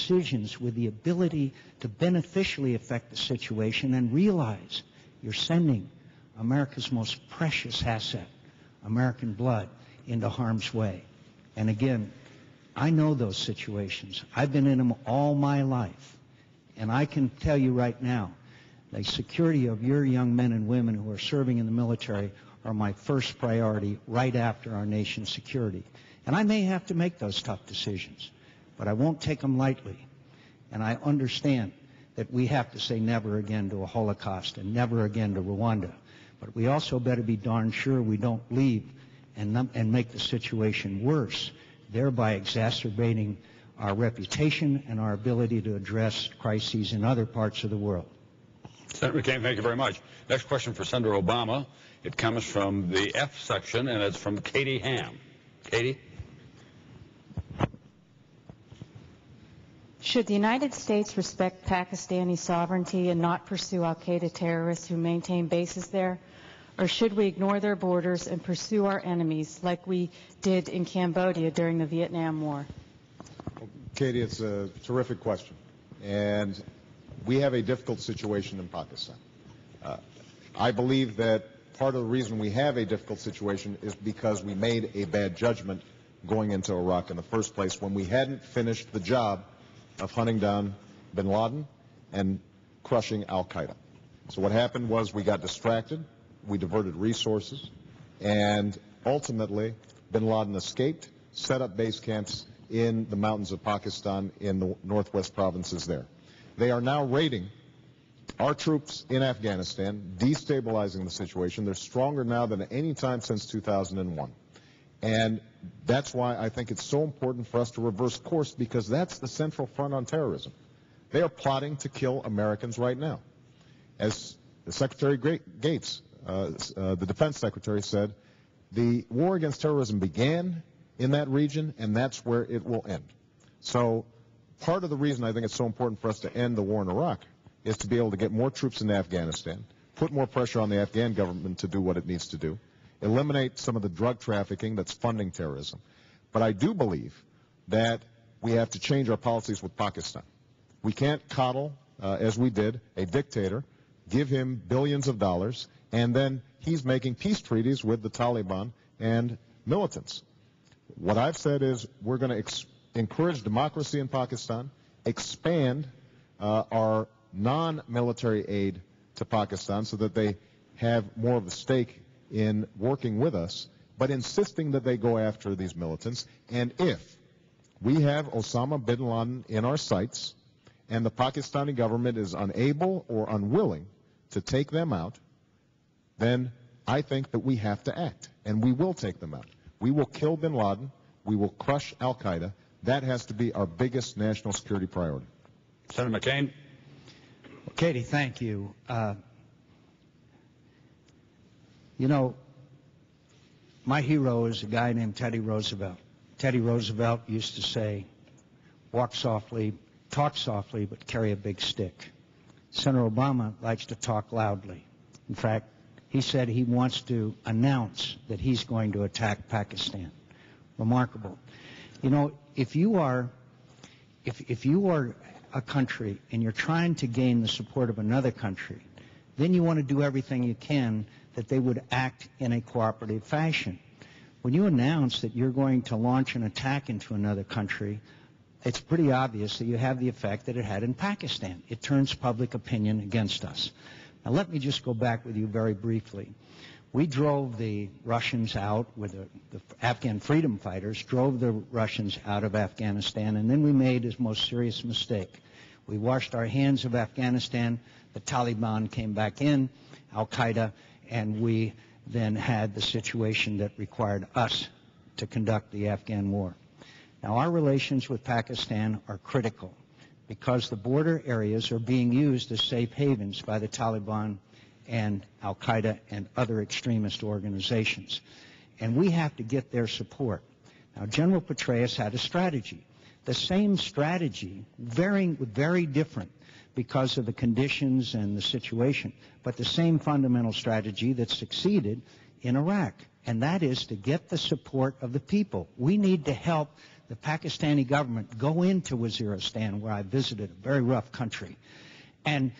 decisions with the ability to beneficially affect the situation and realize you're sending America's most precious asset, American blood, into harm's way. And again, I know those situations. I've been in them all my life. And I can tell you right now, the security of your young men and women who are serving in the military are my first priority right after our nation's security. And I may have to make those tough decisions, but I won't take them lightly. And I understand that we have to say never again to a Holocaust and never again to Rwanda. But we also better be darn sure we don't leave and make the situation worse, thereby exacerbating our reputation and our ability to address crises in other parts of the world. Senator McCain, thank you very much. Next question for Senator Obama. It comes from the F section, and it's from Katie Ham. Katie? Should the United States respect Pakistani sovereignty and not pursue al-Qaeda terrorists who maintain bases there? Or should we ignore their borders and pursue our enemies like we did in Cambodia during the Vietnam War? Katie, it's a terrific question. And we have a difficult situation in Pakistan. I believe that part of the reason we have a difficult situation is because we made a bad judgment going into Iraq in the first place when we hadn't finished the job of hunting down bin Laden and crushing al-Qaeda. So what happened was we got distracted, we diverted resources, and ultimately bin Laden escaped, set up base camps in the mountains of Pakistan in the northwest provinces there. They are now raiding our troops in Afghanistan, destabilizing the situation. They're stronger now than at any time since 2001. And that's why I think it's so important for us to reverse course, because that's the central front on terrorism. They are plotting to kill Americans right now. As Secretary Gates, the defense secretary, said, the war against terrorism began in that region, and that's where it will end. So part of the reason I think it's so important for us to end the war in Iraq is to be able to get more troops into Afghanistan, put more pressure on the Afghan government to do what it needs to do, eliminate some of the drug trafficking that's funding terrorism. But I do believe that we have to change our policies with Pakistan. We can't coddle, as we did, a dictator, give him billions of dollars, and then he's making peace treaties with the Taliban and militants. What I've said is we're going to encourage democracy in Pakistan, expand our non-military aid to Pakistan so that they have more of a stake in working with us, but insisting that they go after these militants. And if we have Osama bin Laden in our sights and the Pakistani government is unable or unwilling to take them out, then I think that we have to act, and we will take them out. We will kill bin Laden. We will crush al-Qaeda. That has to be our biggest national security priority. Senator McCain. Well, Katie, thank you. You know, my hero is a guy named Teddy Roosevelt. Teddy Roosevelt used to say, walk softly, talk softly, but carry a big stick. Senator Obama likes to talk loudly. In fact, he said he wants to announce that he's going to attack Pakistan. Remarkable. You know, if you are a country and you're trying to gain the support of another country, then you want to do everything you can that they would act in a cooperative fashion. When you announce that you're going to launch an attack into another country, it's pretty obvious that you have the effect that it had in Pakistan. It turns public opinion against us. Now let me just go back with you very briefly. We drove the Russians out, with the Afghan freedom fighters, drove the Russians out of Afghanistan, and then we made his most serious mistake. We washed our hands of Afghanistan, the Taliban came back in, al-Qaeda, and we then had the situation that required us to conduct the Afghan war. Now, our relations with Pakistan are critical because the border areas are being used as safe havens by the Taliban and al-Qaeda and other extremist organizations. And we have to get their support. Now, General Petraeus had a strategy. The same strategy, very different because of the conditions and the situation, but the same fundamental strategy that succeeded in Iraq, and that is to get the support of the people. We need to help the Pakistani government go into Waziristan, where I visited, a very rough country, and